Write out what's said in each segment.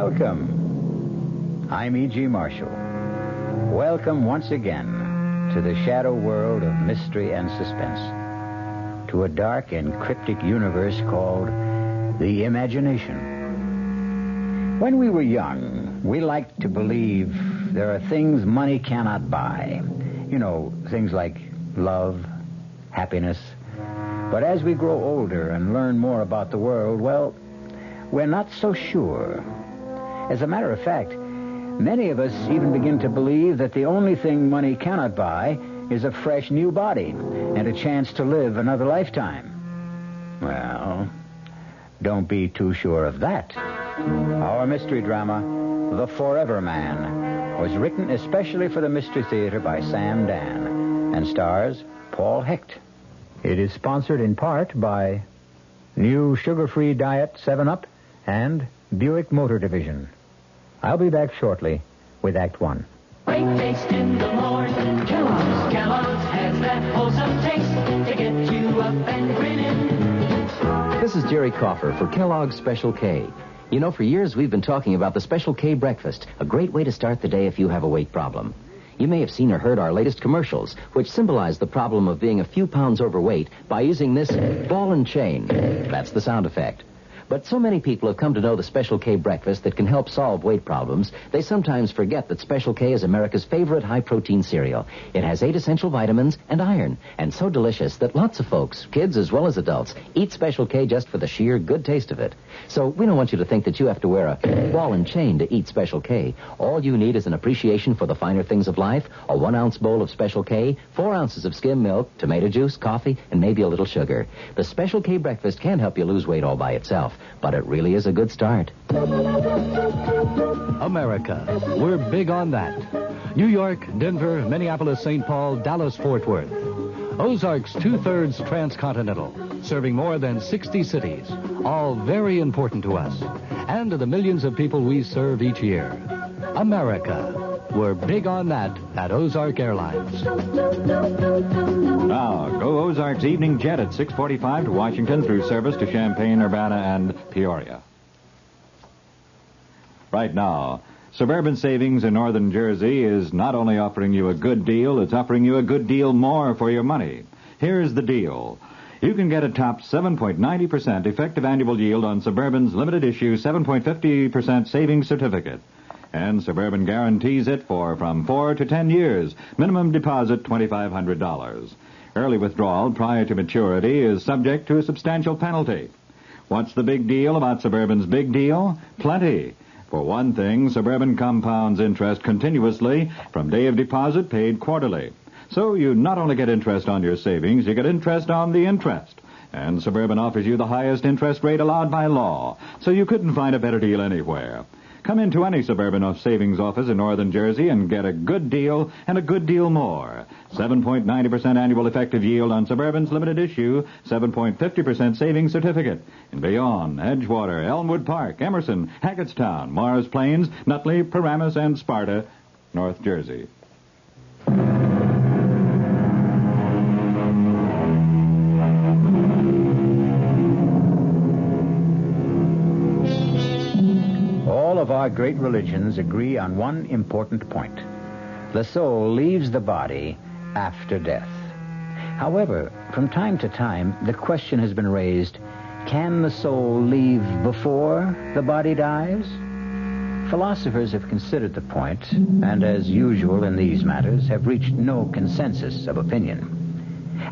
Welcome. I'm E.G. Marshall. Welcome once again to the shadow world of mystery and suspense, to a dark and cryptic universe called the imagination. When we were young, we liked to believe there are things money cannot buy. You know, things like love, happiness. But as we grow older and learn more about the world, well, we're not so sure. As a matter of fact, many of us even begin to believe that the only thing money cannot buy is a fresh new body and a chance to live another lifetime. Well, don't be too sure of that. Our mystery drama, The Forever Man, was written especially for the Mystery Theater by Sam Dan and stars Paul Hecht. It is sponsored in part by New Sugar-Free Diet 7-Up and Buick Motor Division. I'll be back shortly with Act One. Great taste in the morning. Kellogg's has that wholesome taste to get you up and grinning. This is Jerry Coffer for Kellogg's Special K. You know, for years we've been talking about the Special K breakfast, a great way to start the day if you have a weight problem. You may have seen or heard our latest commercials, which symbolize the problem of being a few pounds overweight by using this ball and chain. That's the sound effect. But so many people have come to know the Special K breakfast that can help solve weight problems, they sometimes forget that Special K is America's favorite high-protein cereal. It has 8 essential vitamins and iron, and so delicious that lots of folks, kids as well as adults, eat Special K just for the sheer good taste of it. So we don't want you to think that you have to wear a ball and chain to eat Special K. All you need is an appreciation for the finer things of life, a 1-ounce bowl of Special K, 4 ounces of skim milk, tomato juice, coffee, and maybe a little sugar. The Special K breakfast can help you lose weight all by itself, but it really is a good start. America. We're big on that. New York, Denver, Minneapolis, St. Paul, Dallas, Fort Worth. Ozarks 2/3 transcontinental, serving more than 60 cities, all very important to us, and to the millions of people we serve each year. America. We're big on that at Ozark Airlines. Now, go Ozark's evening jet at 6:45 to Washington through service to Champaign, Urbana, and Peoria. Right now, Suburban Savings in Northern Jersey is not only offering you a good deal, it's offering you a good deal more for your money. Here's the deal. You can get a top 7.90% effective annual yield on Suburban's limited issue 7.50% savings certificate. And Suburban guarantees it for from 4 to 10 years. Minimum deposit $2,500. Early withdrawal prior to maturity is subject to a substantial penalty. What's the big deal about Suburban's big deal? Plenty. For one thing, Suburban compounds interest continuously from day of deposit paid quarterly. So you not only get interest on your savings, you get interest on the interest. And Suburban offers you the highest interest rate allowed by law. So you couldn't find a better deal anywhere. Come into any Suburban savings office in Northern Jersey and get a good deal and a good deal more. 7.90% annual effective yield on Suburban's limited issue, 7.50% savings certificate. In Bayonne, Edgewater, Elmwood Park, Emerson, Hackettstown, Morris Plains, Nutley, Paramus, and Sparta, North Jersey. All of our great religions agree on one important point. The soul leaves the body after death. However, from time to time, the question has been raised, can the soul leave before the body dies? Philosophers have considered the point, and as usual in these matters, have reached no consensus of opinion.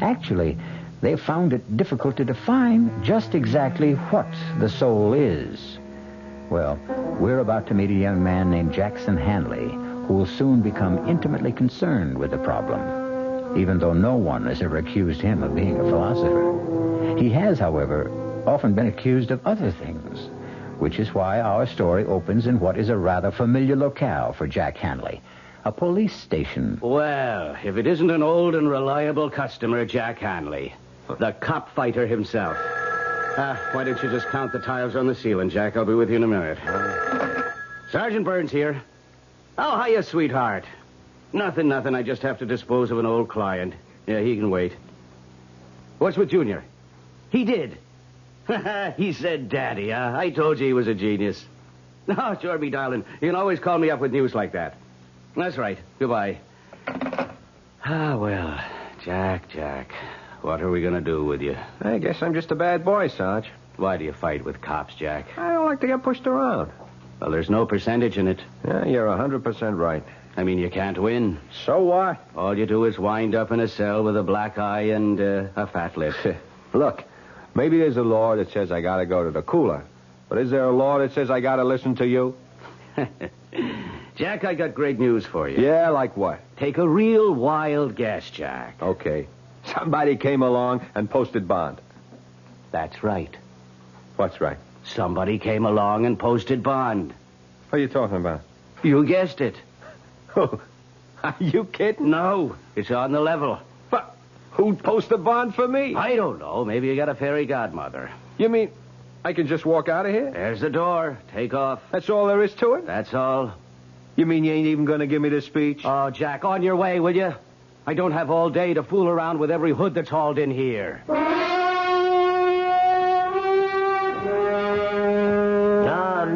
Actually, they've found it difficult to define just exactly what the soul is. Well, we're about to meet a young man named Jackson Hanley, who will soon become intimately concerned with the problem, even though no one has ever accused him of being a philosopher. He has, however, often been accused of other things, which is why our story opens in what is a rather familiar locale for Jack Hanley, a police station. Well, if it isn't an old and reliable customer, Jack Hanley, the cop fighter himself. Why don't you just count the tiles on the ceiling, Jack? I'll be with you in a minute. Sergeant Burns here. Oh, hiya, sweetheart. Nothing. I just have to dispose of an old client. Yeah, he can wait. What's with Junior? He did. He said daddy, huh? I told you he was a genius. No, sure, me darling. You can always call me up with news like that. That's right. Goodbye. Well, Jack, what are we going to do with you? I guess I'm just a bad boy, Sarge. Why do you fight with cops, Jack? I don't like to get pushed around. Well, there's no percentage in it. Yeah, you're 100% right. I mean, you can't win. So what? All you do is wind up in a cell with a black eye and a fat lip. Look, maybe there's a law that says I gotta go to the cooler. But is there a law that says I gotta listen to you? Jack, I got great news for you. Yeah, like what? Take a real wild guess, Jack. Okay. Somebody came along and posted bond. That's right. What's right? Somebody came along and posted bond. What are you talking about? You guessed it. Are you kidding? No, it's on the level. But who'd post a bond for me? I don't know. Maybe you got a fairy godmother. You mean I can just walk out of here? There's the door. Take off. That's all there is to it? That's all. You mean you ain't even going to give me the speech? Oh, Jack, on your way, will you? I don't have all day to fool around with every hood that's hauled in here.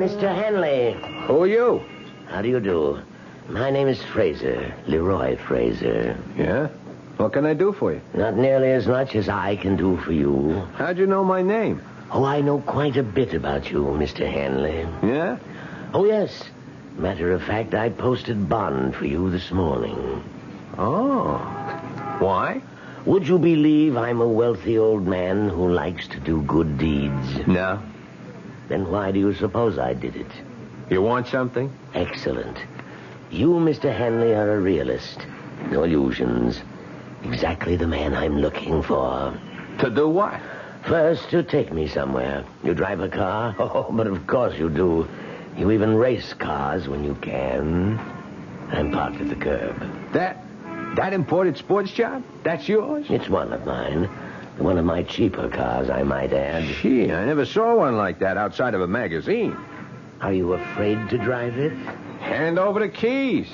Mr. Henley. Who are you? How do you do? My name is Fraser, Leroy Fraser. Yeah? What can I do for you? Not nearly as much as I can do for you. How'd you know my name? Oh, I know quite a bit about you, Mr. Henley. Yeah? Oh, yes. Matter of fact, I posted bond for you this morning. Oh. Why? Would you believe I'm a wealthy old man who likes to do good deeds? No. Then why do you suppose I did it? You want something? Excellent. You, Mr. Henley, are a realist. No illusions. Exactly the man I'm looking for. To do what? First, to take me somewhere. You drive a car? Oh, but of course you do. You even race cars when you can. I'm parked at the curb. That imported sports job? That's yours? It's one of mine. One of my cheaper cars, I might add. Gee, I never saw one like that outside of a magazine. Are you afraid to drive it? Hand over the keys.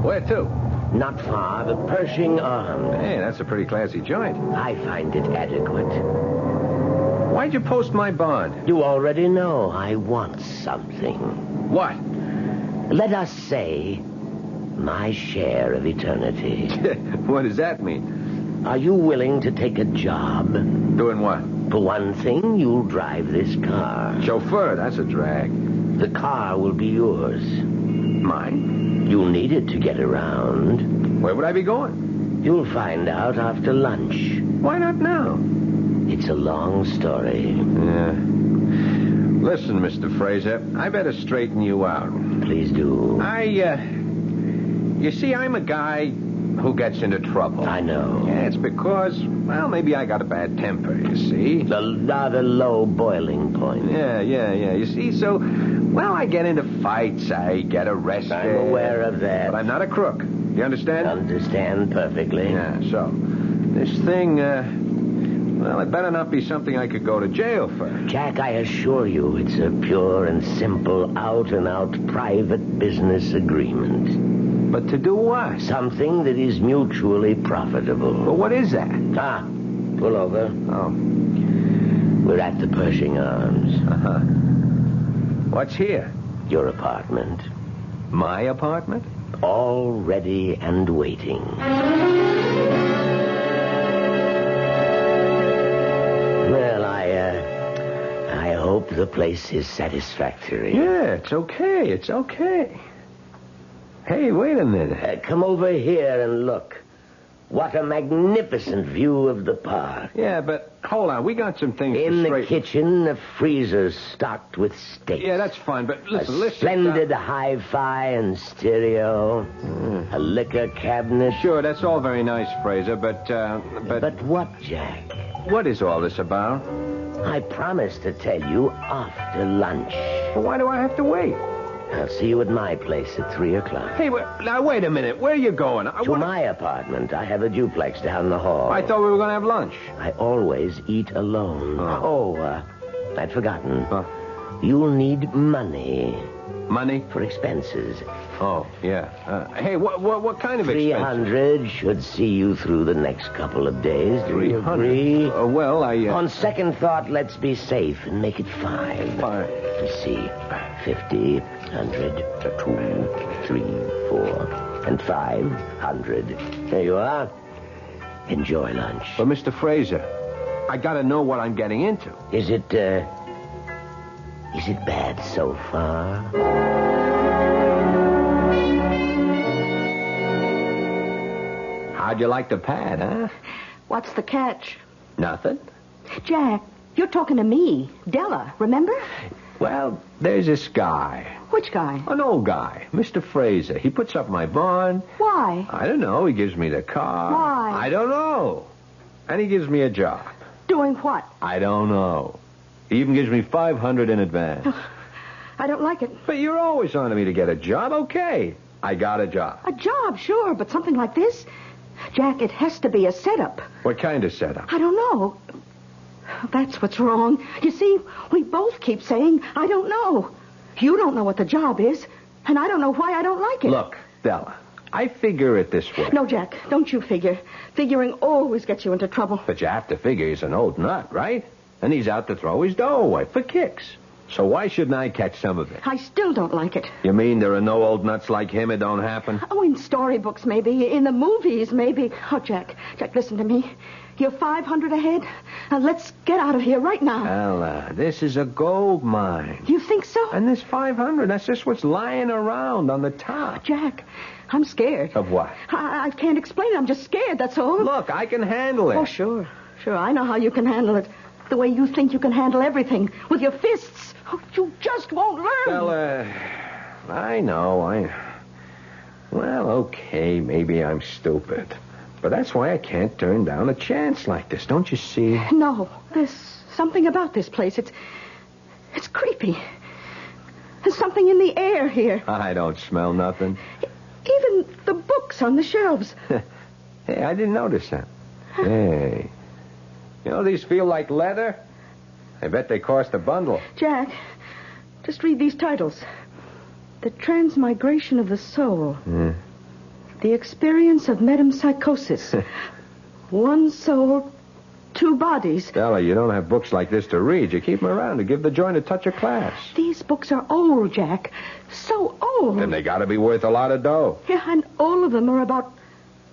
Where to? Not far, the Pershing Arms. Hey, that's a pretty classy joint. I find it adequate. Why'd you post my bond? You already know I want something. What? Let us say my share of eternity. What does that mean? Are you willing to take a job? Doing what? For one thing, you'll drive this car. Chauffeur, that's a drag. The car will be yours. Mine? You'll need it to get around. Where would I be going? You'll find out after lunch. Why not now? It's a long story. Yeah. Listen, Mr. Fraser, I better straighten you out. Please do. You see, I'm a guy who gets into trouble. I know. Yeah, it's because, well, maybe I got a bad temper, you see. The rather low boiling point. Yeah. You see, so, well, I get into fights, I get arrested. I'm aware of that. But I'm not a crook. You understand? Understand perfectly. Yeah, so, this thing, well, it better not be something I could go to jail for. Jack, I assure you, it's a pure and simple, out-and-out private business agreement. But to do what? Something that is mutually profitable. But what is that? Ah, pull over. Oh. We're at the Pershing Arms. Uh-huh. What's here? Your apartment. My apartment? All ready and waiting. Well, I hope the place is satisfactory. Yeah, it's okay. Hey, wait a minute. Come over here and look. What a magnificent view of the park. Yeah, but hold on. We got some things In to the straighten. kitchen, the freezer's stocked with steaks. Yeah, that's fine, but A listen. splendid hi-fi and stereo. A liquor cabinet. Sure, that's all very nice, Fraser, but... But what, Jack? what is all this about? I promised to tell you after lunch. Well, why do I have to wait? I'll see you at my place at 3 o'clock. Hey, now, wait a minute. Where are you going? To my apartment. I have a duplex down the hall. I thought we were going to have lunch. I always eat alone. I'd forgotten. Huh? You'll need money Money? for expenses. Oh, yeah. Hey, what kind of expense? 300 should see you through the next couple of days. Do you 300? agree? Well, On second thought, let's be safe and make it 5. Fine. Let's see. 50, 100, 2, 3, 4, and 500. There you are. Enjoy lunch. But, Mr. Fraser, I gotta know what I'm getting into. Is it bad so far? How'd you like the pad, huh? What's the catch? Nothing. Jack, you're talking to me. Della, remember? Well, there's this guy. Which guy? An old guy, Mr. Fraser. He puts up my bond. Why? I don't know. He gives me the car. Why? I don't know. And he gives me a job. Doing what? I don't know. He even gives me $500 in advance. I don't like it. But you're always on to me to get a job. Okay. I got a job. A job, sure, but something like this? Jack, it has to be a setup. What kind of setup? I don't know. That's what's wrong. You see, we both keep saying, I don't know. You don't know what the job is, and I don't know why I don't like it. Look, Della, I figure it this way. No, Jack, don't you figure. Figuring always gets you into trouble. But you have to figure he's an old nut, right? And he's out to throw his dough away for kicks. So why shouldn't I catch some of it? I still don't like it. You mean there are no old nuts like him? It don't happen? Oh, in storybooks, maybe. In the movies, maybe. Oh, Jack, listen to me. You're 500 ahead. Now, let's get out of here right now. Ella, this is a gold mine. You think so? And this 500, that's just what's lying around on the top. Jack, I'm scared. Of what? I can't explain it. I'm just scared, that's all. Look, I can handle it. Oh, sure. Sure, I know how you can handle it. The way you think you can handle everything. With your fists. Oh, you just won't learn. Ella, I know. Well, okay, maybe I'm stupid. But that's why I can't turn down a chance like this, don't you see? No, there's something about this place. It's creepy. There's something in the air here. I don't smell nothing. Even the books on the shelves. Hey, I didn't notice that. Hey. You know, these feel like leather. I bet they cost a bundle. Jack, just read these titles. The Transmigration of the Soul. The Experience of Metempsychosis. One soul, 2 bodies. Stella, you don't have books like this to read. You keep them around to give the joint a touch of class. These books are old, Jack. So old. Then they got to be worth a lot of dough. Yeah, and all of them are about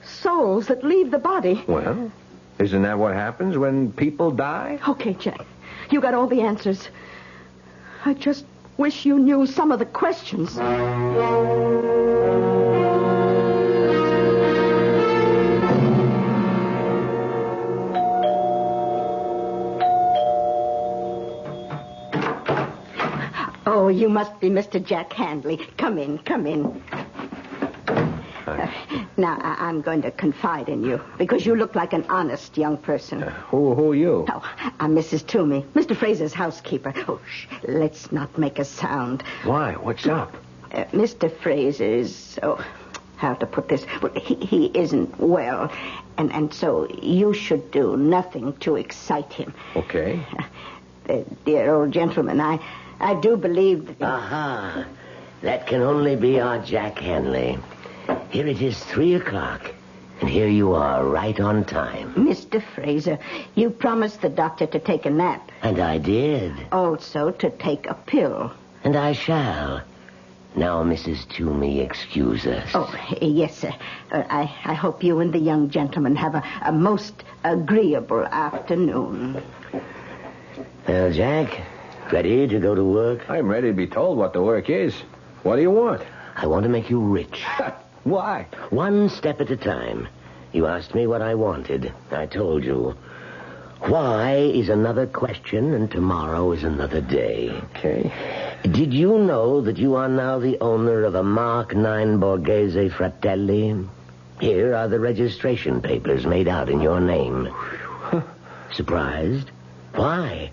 souls that leave the body. Well, isn't that what happens when people die? Okay, Jack. You got all the answers. I just wish you knew some of the questions. Oh, you must be Mr. Jack Handley. Come in. Now, I'm going to confide in you, because you look like an honest young person. Who are you? Oh, I'm Mrs. Toomey, Mr. Fraser's housekeeper. Oh, let's not make a sound. Why? What's up? Mr. Fraser is, how to put this? Well, he isn't well, and so you should do nothing to excite him. Okay. Dear old gentleman, I do believe that... Aha. That can only be our Jack Hanley. Here it is 3 o'clock, and here you are, right on time. Mr. Fraser, you promised the doctor to take a nap. And I did. Also to take a pill. And I shall. Now, Mrs. Toomey, excuse us. Oh, yes, sir. I hope you and the young gentleman have a most agreeable afternoon. Well, Jack, ready to go to work? I'm ready to be told what the work is. What do you want? I want to make you rich. Why? One step at a time. You asked me what I wanted. I told you. Why is another question, and tomorrow is another day. Okay. Did you know that you are now the owner of a Mark 9 Borghese Fratelli? Here are the registration papers made out in your name. Surprised? Why?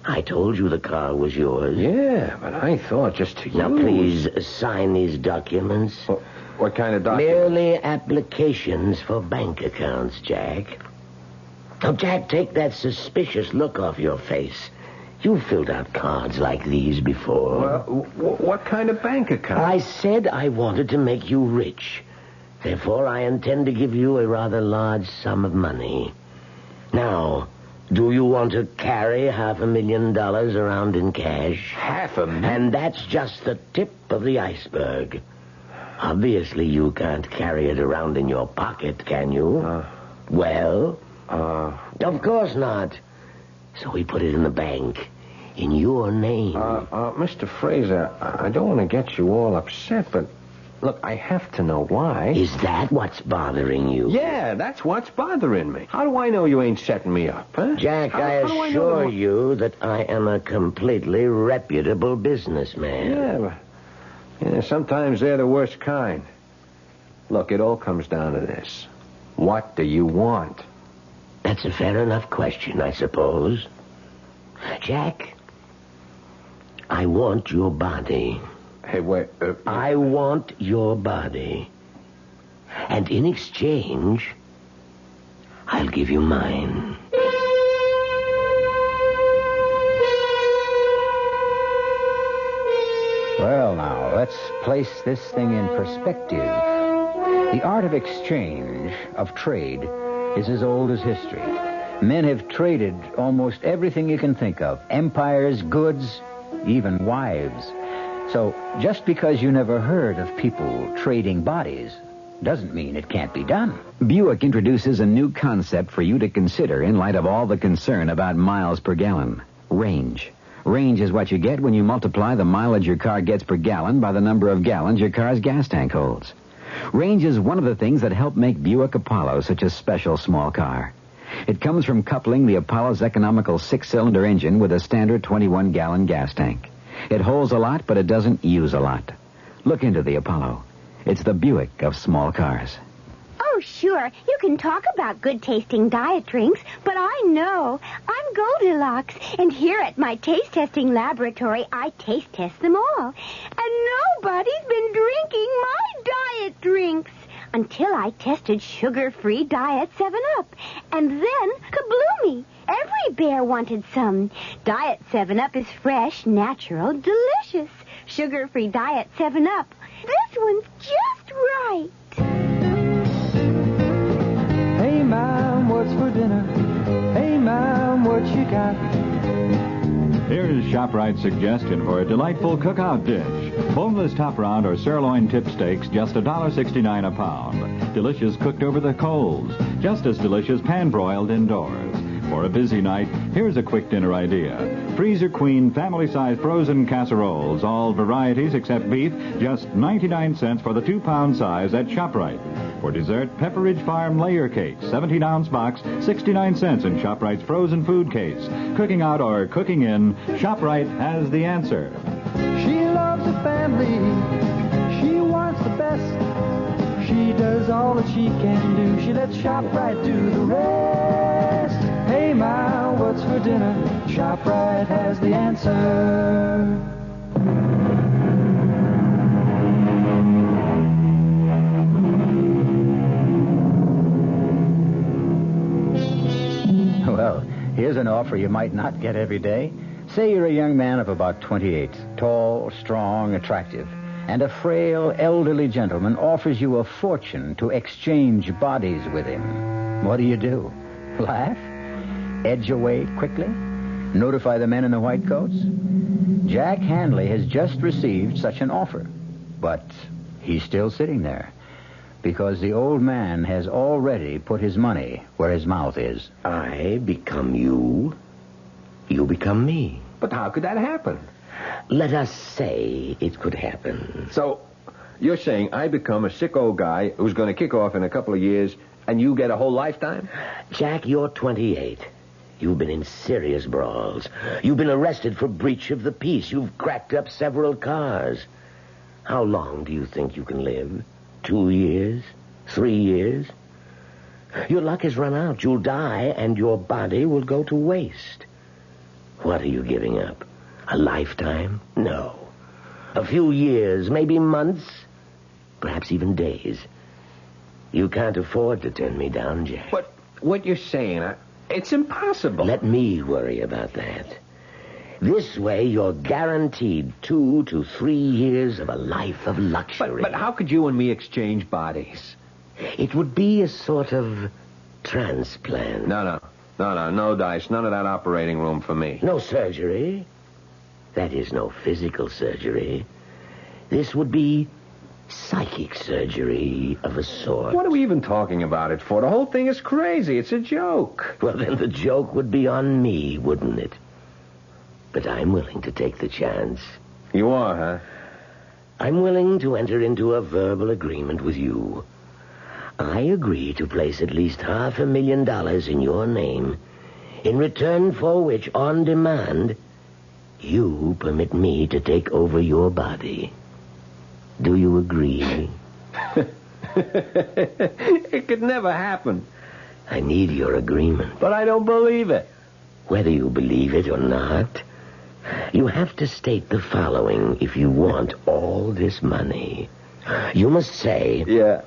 I told you the car was yours. Yeah, but I thought just to Now, please sign these documents. What kind of document? Merely applications for bank accounts, Jack. Now, Jack, take that suspicious look off your face. You've filled out cards like these before. Well, what kind of bank account? I said I wanted to make you rich. Therefore, I intend to give you a rather large sum of money. Now, do you want to carry $500,000 around in cash? $500,000? And that's just the tip of the iceberg. Obviously, you can't carry it around in your pocket, can you? Of course not. So we put it in the bank, in your name. Mr. Fraser, I don't want to get you all upset, but look, I have to know why. Is that what's bothering you? Yeah, that's what's bothering me. How do I know you ain't setting me up, huh? Jack, How I do I know assure you that I am a completely reputable businessman. Yeah, sometimes they're the worst kind. Look, it all comes down to this. What do you want? That's a fair enough question, I suppose. Jack, I want your body. Hey, wait. I want your body. And in exchange, I'll give you mine. Well, now, let's place this thing in perspective. The art of exchange, of trade, is as old as history. Men have traded almost everything you can think of. Empires, goods, even wives. So, just because you never heard of people trading bodies doesn't mean it can't be done. Buick introduces a new concept for you to consider in light of all the concern about miles per gallon. Range. Range is what you get when you multiply the mileage your car gets per gallon by the number of gallons your car's gas tank holds. Range is one of the things that help make Buick Apollo such a special small car. It comes from coupling the Apollo's economical 6-cylinder engine with a standard 21-gallon gas tank. It holds a lot, but it doesn't use a lot. Look into the Apollo. It's the Buick of small cars. Oh, sure. You can talk about good-tasting diet drinks, but I know. I'm Goldilocks, and here at my taste-testing laboratory, I taste-test them all. And nobody's been drinking my diet drinks until I tested sugar-free Diet 7-Up. And then, kabloomy! Every bear wanted some. Diet 7-Up is fresh, natural, delicious. Sugar-free Diet 7-Up. This one's just right. Hey, Mom, what's for dinner? Hey, Mom, what you got? Here's ShopRite's suggestion for a delightful cookout dish. Boneless top round or sirloin tip steaks, just $1.69 a pound. Delicious cooked over the coals. Just as delicious pan-broiled indoors. For a busy night, here's a quick dinner idea. Freezer Queen family-size frozen casseroles, all varieties except beef, just 99 cents for the 2-pound size at ShopRite. For dessert, Pepperidge Farm layer cake, 17-ounce box, 69 cents in ShopRite's frozen food case. Cooking out or cooking in, ShopRite has the answer. She loves the family. She wants the best. She does all that she can do. She lets ShopRite do the rest. Hey, Ma, what's for dinner? ShopRite has the answer. Well, here's an offer you might not get every day. Say you're a young man of about 28, tall, strong, attractive, and a frail, elderly gentleman offers you a fortune to exchange bodies with him. What do? Laugh? Edge away quickly? Notify the men in the white coats? Jack Hanley has just received such an offer, but he's still sitting there because the old man has already put his money where his mouth is. I become you. You become me. But how could that happen? Let us say it could happen. So, you're saying I become a sick old guy who's going to kick off in a couple of years, and you get a whole lifetime? Jack, you're 28. You've been in serious brawls. You've been arrested for breach of the peace. You've cracked up several cars. How long do you think you can live? 2 years? 3 years? Your luck has run out. You'll die, and your body will go to waste. What are you giving up? A lifetime? No. A few years, maybe months, perhaps even days. You can't afford to turn me down, Jack. But what you're saying, it's impossible. Let me worry about that. This way, you're guaranteed 2 to 3 years of a life of luxury. But how could you and me exchange bodies? It would be a sort of transplant. No, Dice. None of that operating room for me. No surgery. That is, no physical surgery. This would be psychic surgery of a sort. What are we even talking about it for? The whole thing is crazy. It's a joke. Well, then the joke would be on me, wouldn't it? But I'm willing to take the chance. You are, huh? I'm willing to enter into a verbal agreement with you. I agree to place at least $500,000 in your name, in return for which, on demand, you permit me to take over your body. Do you agree? It could never happen. I need your agreement. But I don't believe it. Whether you believe it or not, you have to state the following if you want all this money. You must say... Yeah.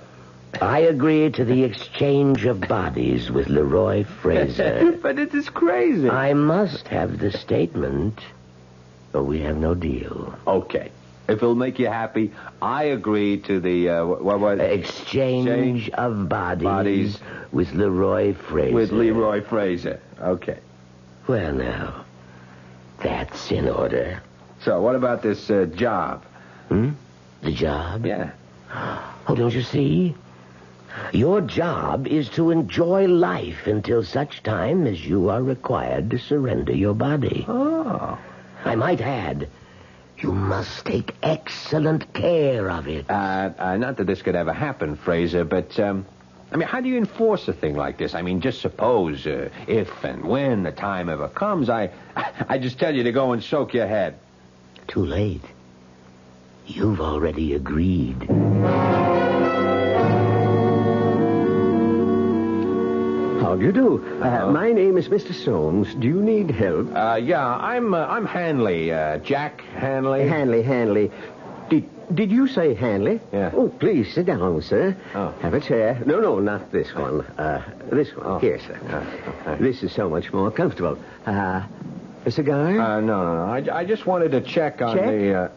I agree to the exchange of bodies with Leroy Fraser. But it is crazy. I must have the statement, or we have no deal. Okay. If it'll make you happy, I agree to the, exchange of bodies with Leroy Fraser. With Leroy Fraser. Okay. Well, now, that's in order. So, what about this job? The job? Yeah. Oh, don't you see? Your job is to enjoy life until such time as you are required to surrender your body. Oh. I might add, you must take excellent care of it. Not that this could ever happen, Fraser, but, how do you enforce a thing like this? Just suppose, if and when the time ever comes, I just tell you to go and soak your head. Too late. You've already agreed. How do you do? My name is Mr. Soames. Do you need help? Yeah, I'm Hanley, Jack Hanley. Hanley. Did you say Hanley? Yeah. Oh, please, sit down, sir. Oh. Have a chair. No, not this one. This one. Oh. Here, sir. This is so much more comfortable. A cigar? No. I just wanted to check on check? the...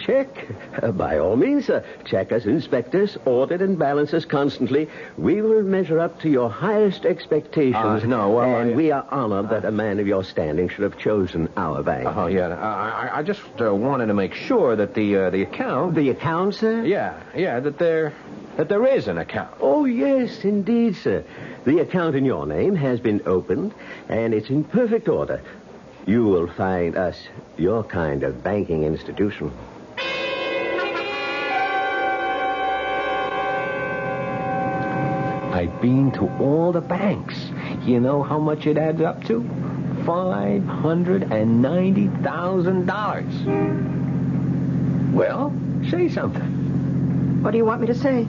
Check. By all means, sir. Check us, inspectors, audit and balance us constantly. We will measure up to your highest expectations. We are honored that a man of your standing should have chosen our bank. Oh, yeah. I just wanted to make sure that the account... The account, sir? Yeah, that there is an account. Oh, yes, indeed, sir. The account in your name has been opened, and it's in perfect order. You will find us your kind of banking institution. I've been to all the banks. You know how much it adds up to? $590,000. Well, say something. What do you want me to say?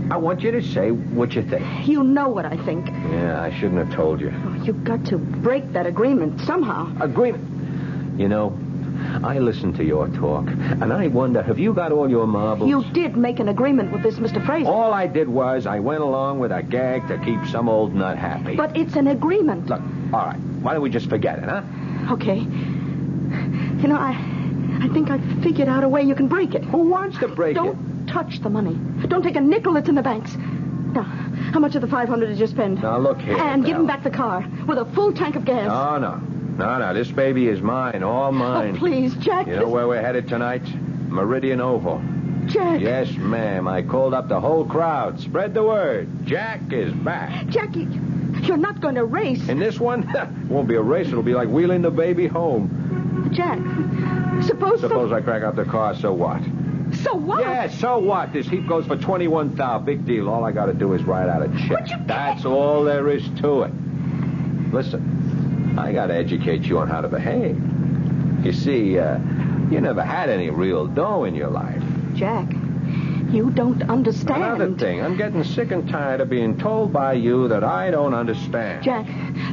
I want you to say what you think. You know what I think. Yeah, I shouldn't have told you. Oh, you've got to break that agreement somehow. Agreement? You know, I listen to your talk, and I wonder, have you got all your marbles? You did make an agreement with this Mr. Fraser. All I did was I went along with a gag to keep some old nut happy. But it's an agreement. Look, all right, why don't we just forget it, huh? Okay. You know, I think I've figured out a way you can break it. Who wants to break it? Don't touch the money. Don't take a nickel that's in the banks. Now, how much of the $500 did you spend? Now, look here. And give him Belle. back the car with a full tank of gas. No. This baby is mine, all mine. Oh, please, Jack. You know where we're headed tonight? Meridian Oval. Jack. Yes, ma'am. I called up the whole crowd. Spread the word. Jack is back. Jackie, you're not going to race. In this one, won't be a race. It'll be like wheeling the baby home. Jack, suppose I crack out the car, so what? So what? Yeah, so what? This heap goes for $21,000. Big deal. All I got to do is write out a check. That's all there is to it. Listen, I got to educate you on how to behave. You see, you never had any real dough in your life. Jack, you don't understand. Another thing, I'm getting sick and tired of being told by you that I don't understand. Jack,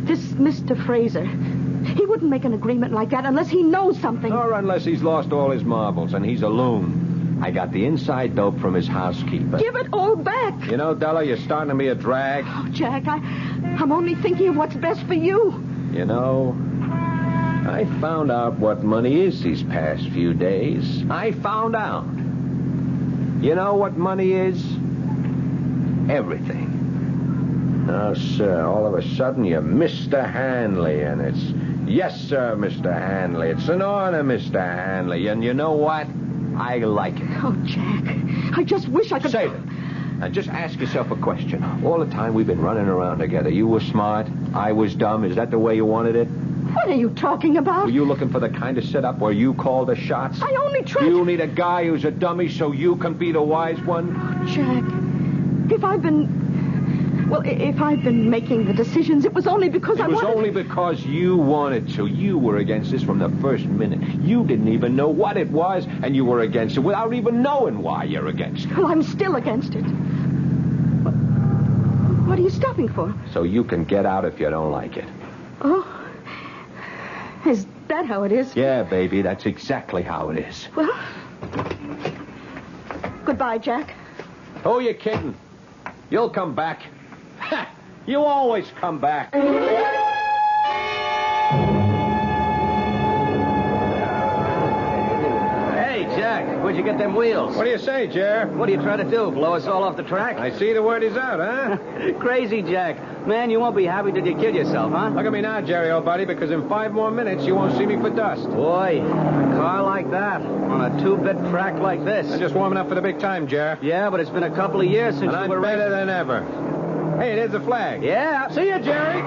this Mr. Fraser, he wouldn't make an agreement like that unless he knows something. Or unless he's lost all his marbles and he's a loon. I got the inside dope from his housekeeper. Give it all back. You know, Della, you're starting to be a drag. Oh, Jack, I'm only thinking of what's best for you. You know, I found out what money is these past few days. I found out. You know what money is? Everything. Oh, sir, all of a sudden you're Mr. Hanley, and it's, yes, sir, Mr. Hanley. It's an honor, Mr. Hanley, and you know what? I like it. Oh, Jack, I just wish I could... Save it. Now, just ask yourself a question. All the time we've been running around together, you were smart, I was dumb. Is that the way you wanted it? What are you talking about? Were you looking for the kind of setup where you call the shots? I only tried... You need a guy who's a dummy so you can be the wise one? Jack, if I've been making the decisions, it was only because I wanted... It was only because you wanted to. You were against this from the first minute. You didn't even know what it was, and you were against it without even knowing why you're against it. Well, I'm still against it. What are you stopping for? So you can get out if you don't like it. Oh, is that how it is? Yeah, baby, that's exactly how it is. Well, goodbye, Jack. Who are you kidding? You'll come back. You always come back. Hey, Jack, where'd you get them wheels? What do you say, Jer? What are you trying to do, blow us all off the track? I see the word is out, huh? Crazy, Jack. Man, you won't be happy till you kill yourself, huh? Look at me now, Jerry, old buddy, because in 5 more minutes you won't see me for dust. Boy, a car like that on a 2-bit track like this. I'm just warming up for the big time, Jer. Yeah, but it's been a couple of years since And you I'm were better than ever. Hey, there's the flag. Yeah. See you, Jerry.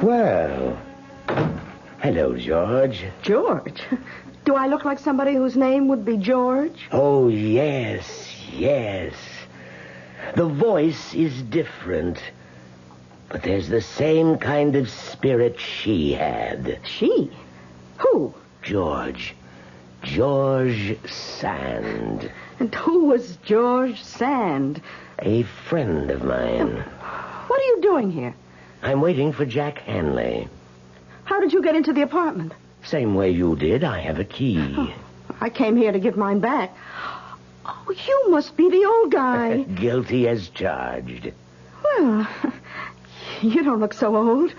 Well, hello, George. George? Do I look like somebody whose name would be George? Oh, yes, yes. The voice is different, but there's the same kind of spirit she had. She? Who? George. George Sand. And who was George Sand? A friend of mine. What are you doing here? I'm waiting for Jack Hanley. How did you get into the apartment? Same way you did. I have a key. Oh, I came here to give mine back. Oh, you must be the old guy. Guilty as charged. Well, you don't look so old.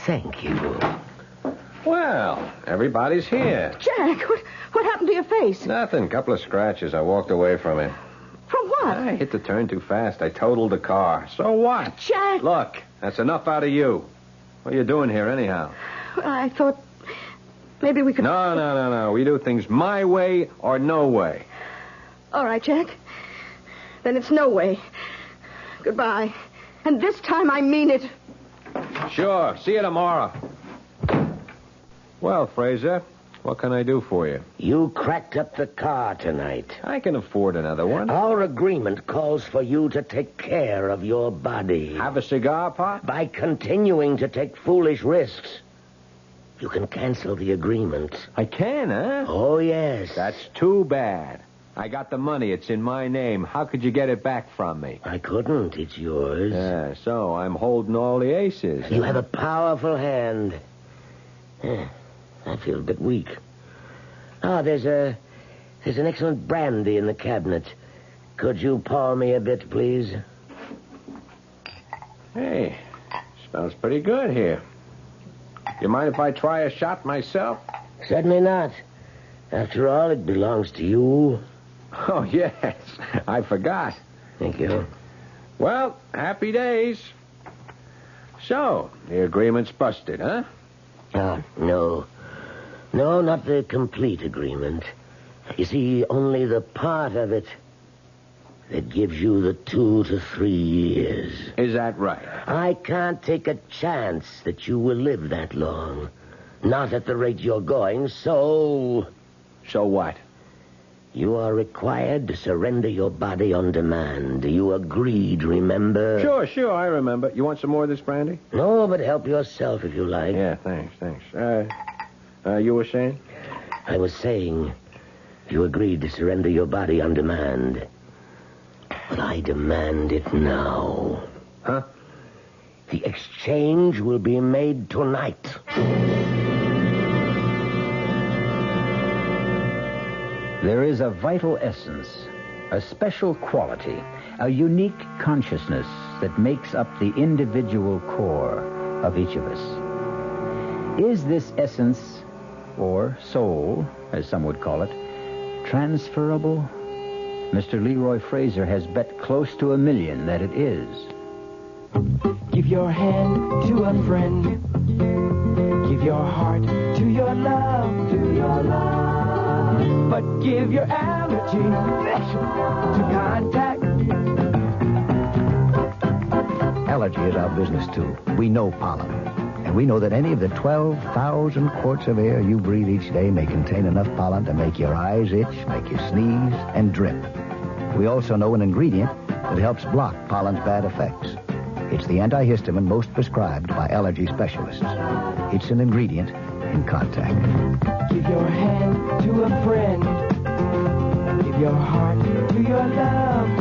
Thank you. Well, everybody's here. Jack, what happened to your face? Nothing. Couple of scratches. I walked away from it. From what? I hit the turn too fast. I totaled the car. So what? Jack! Look, that's enough out of you. What are you doing here anyhow? I thought maybe we could... No. We do things my way or no way. All right, Jack. Then it's no way. Goodbye. And this time I mean it. Sure. See you tomorrow. Well, Fraser, what can I do for you? You cracked up the car tonight. I can afford another one. Our agreement calls for you to take care of your body. Have a cigar, Pop? By continuing to take foolish risks, you can cancel the agreement. I can, huh? Oh, yes. That's too bad. I got the money. It's in my name. How could you get it back from me? I couldn't. It's yours. Yeah, so I'm holding all the aces. You have a powerful hand. I feel a bit weak. There's an excellent brandy in the cabinet. Could you pour me a bit, please? Hey, smells pretty good here. You mind if I try a shot myself? Certainly not. After all, it belongs to you. Oh, yes. I forgot. Thank you. Well, happy days. So, the agreement's busted, huh? No. No, not the complete agreement. You see, only the part of it that gives you the 2 to 3 years. Is that right? I can't take a chance that you will live that long. Not at the rate you're going, so... So what? You are required to surrender your body on demand. You agreed, remember? Sure, I remember. You want some more of this brandy? No, but help yourself if you like. Yeah, thanks. You were saying? I was saying you agreed to surrender your body on demand. But I demand it now. Huh? The exchange will be made tonight. There is a vital essence, a special quality, a unique consciousness that makes up the individual core of each of us. Is this essence, or soul, as some would call it, transferable? Mr. Leroy Fraser has bet close to $1 million that it is. Give your hand to a friend. Give your heart to your love, But give your allergy to contact. Allergy is our business, too. We know pollen. And we know that any of the 12,000 quarts of air you breathe each day may contain enough pollen to make your eyes itch, make you sneeze, and drip. We also know an ingredient that helps block pollen's bad effects. It's the antihistamine most prescribed by allergy specialists. It's an ingredient in contact. Give your hand to a friend. Give your heart to your love,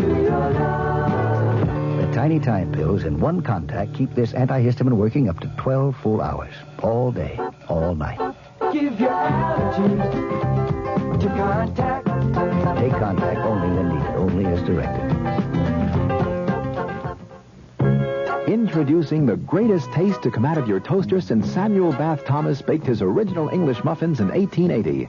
The tiny time pills in one contact keep this antihistamine working up to 12 full hours. All day, all night. Give your allergy to contact. Take contact only when needed, only as directed. Introducing the greatest taste to come out of your toaster since Samuel Bath Thomas baked his original English muffins in 1880.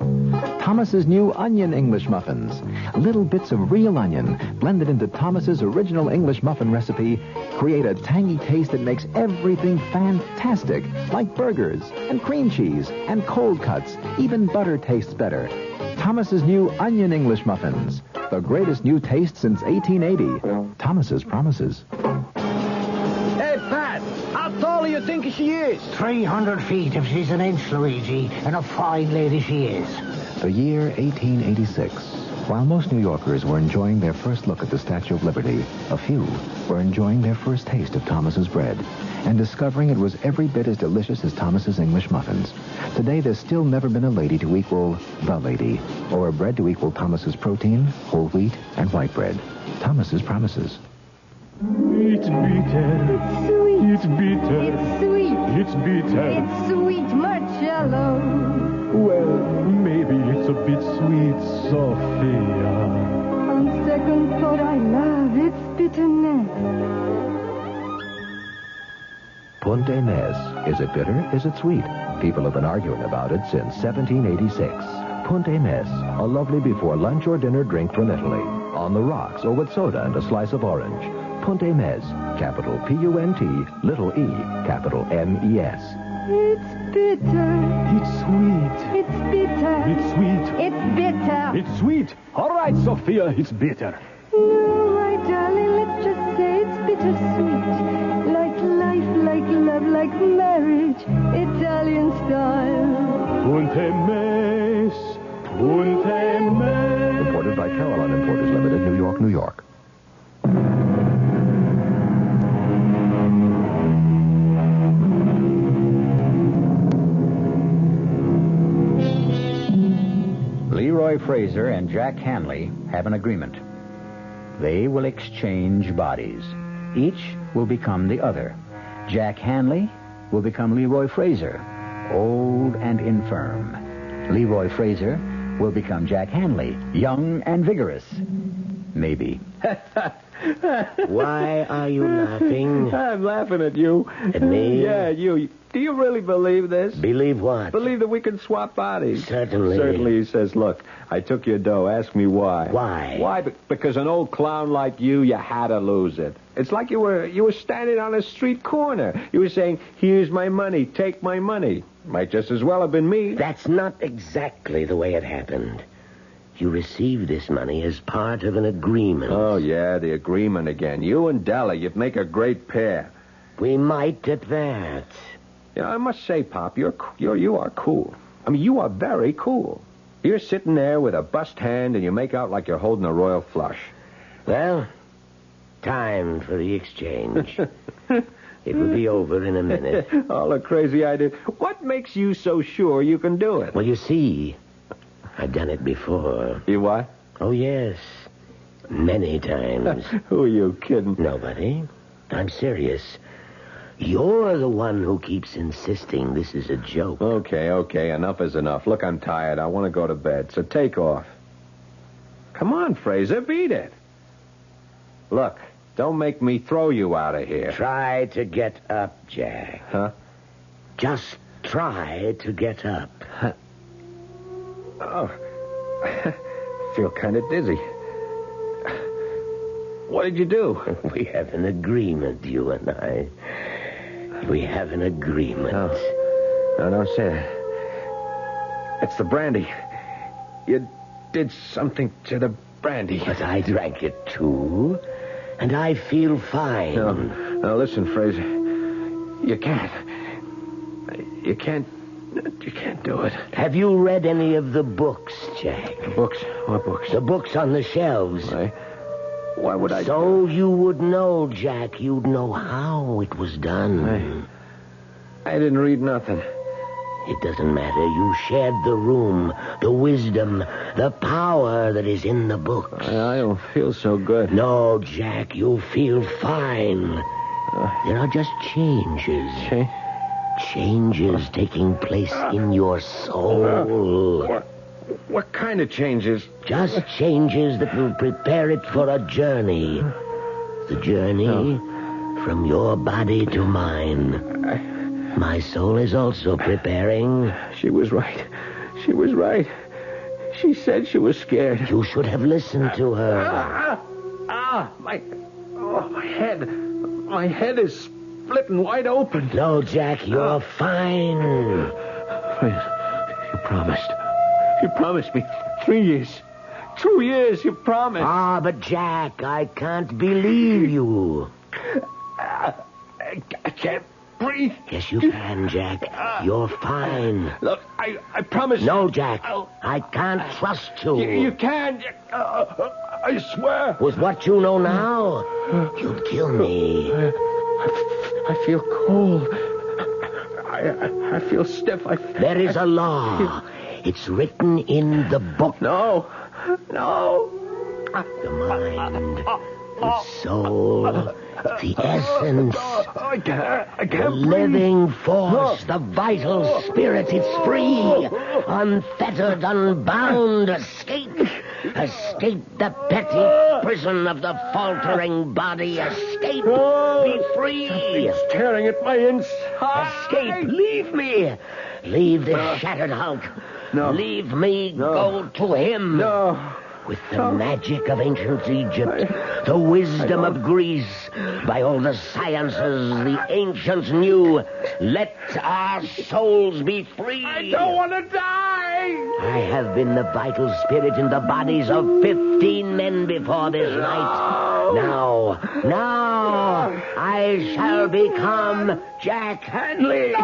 Thomas's new onion English muffins. Little bits of real onion blended into Thomas's original English muffin recipe create a tangy taste that makes everything fantastic, like burgers and cream cheese and cold cuts. Even butter tastes better. Thomas's new onion English muffins. The greatest new taste since 1880. Thomas's promises. Hey, Pat, how tall do you think she is? 300 feet if she's an inch, Luigi, and a fine lady she is. The year 1886. While most New Yorkers were enjoying their first look at the Statue of Liberty, a few were enjoying their first taste of Thomas's bread and discovering it was every bit as delicious as Thomas's English muffins. Today, there's still never been a lady to equal the lady, or a bread to equal Thomas's protein, whole wheat, and white bread. Thomas's promises. It's bitter. It's sweet. It's bitter. It's sweet. It's bitter. It's sweet, Marcello. Well, maybe it's a bit sweet, Sophia. On second thought, I love its bitterness. Ponte Mess. Is it bitter? Is it sweet? People have been arguing about it since 1786. Ponte Mess, a lovely before lunch or dinner drink from Italy. On the rocks or with soda and a slice of orange. Ponte Mess, capital P-U-N-T, little e, capital M-E-S. It's bitter. It's sweet. It's bitter. It's sweet. It's bitter. It's sweet. All right, Sophia, it's bitter. No, my darling, let's just say it's bittersweet. Like life, like love, like marriage. Italian style. Ponte Mess. Ponte Mess. Imported by Caroline Importers Limited, New York, New York. Leroy Fraser and Jack Hanley have an agreement. They will exchange bodies. Each will become the other. Jack Hanley will become Leroy Fraser, old and infirm. Leroy Fraser will become Jack Hanley, young and vigorous. Maybe. Why are you laughing? I'm laughing at you. At me? Yeah, you. Do you really believe this? Believe what? Believe that we can swap bodies. Certainly. Certainly, he says, look, I took your dough. Ask me why. Why? Why? Because an old clown like you had to lose it. It's like you were standing on a street corner. You were saying, here's my money, take my money. Might just as well have been me. That's not exactly the way it happened. You received this money as part of an agreement. Oh, yeah, the agreement again. You and Della, you'd make a great pair. We might at that. You know, I must say, Pop, you are cool. I mean, you are very cool. You're sitting there with a bust hand and you make out like you're holding a royal flush. Well, time for the exchange. It will be over in a minute. All the crazy ideas. What makes you so sure you can do it? Well, you see, I've done it before. You what? Oh, yes. Many times. Who are you kidding? Nobody. I'm serious. You're the one who keeps insisting this is a joke. Okay. Enough is enough. Look, I'm tired. I want to go to bed, so take off. Come on, Fraser, beat it. Look, don't make me throw you out of here. Try to get up, Jack. Huh? Just try to get up. Oh, I feel kind of dizzy. What did you do? We have an agreement, you and I. We have an agreement. No, don't say that. It's the brandy. You did something to the brandy. But I drank it, too. And I feel fine. No, listen, Fraser. You can't. You can't do it. Have you read any of the books, Jack? The books? What books? The books on the shelves. Why would I? So you would know, Jack. You'd know how it was done. I didn't read nothing. It doesn't matter. You shared the room, the wisdom, the power that is in the books. I don't feel so good. No, Jack, you feel fine. There are just changes. Changes taking place in your soul. What kind of changes? Just changes that will prepare it for a journey. The journey from your body to mine. My soul is also preparing. She was right. She said she was scared. You should have listened to her. My head. My head is splitting wide open. No, Jack, you're fine. You promised. You promised me 3 years. 2 years, you promised. But Jack, I can't believe you. I can't breathe. Yes, you can, Jack. You're fine. Look, I promise. No, Jack. I can't trust you. You can. I swear. With what you know now, you'd kill me. I feel cold. I feel stiff. There is a law. It's written in the book. No. The mind, the soul, the essence, the living force, the vital spirit. It's free, unfettered, unbound. Escape the petty prison of the faltering body. Escape, be free. It's tearing at my inside. Escape, leave me. Leave this shattered hulk. No. Leave me go to him. No. With the magic of ancient Egypt, the wisdom of Greece, by all the sciences the ancients knew, let our souls be free. I don't want to die. I have been the vital spirit in the bodies of 15 men before this night. Now, I shall become Jack Hanley.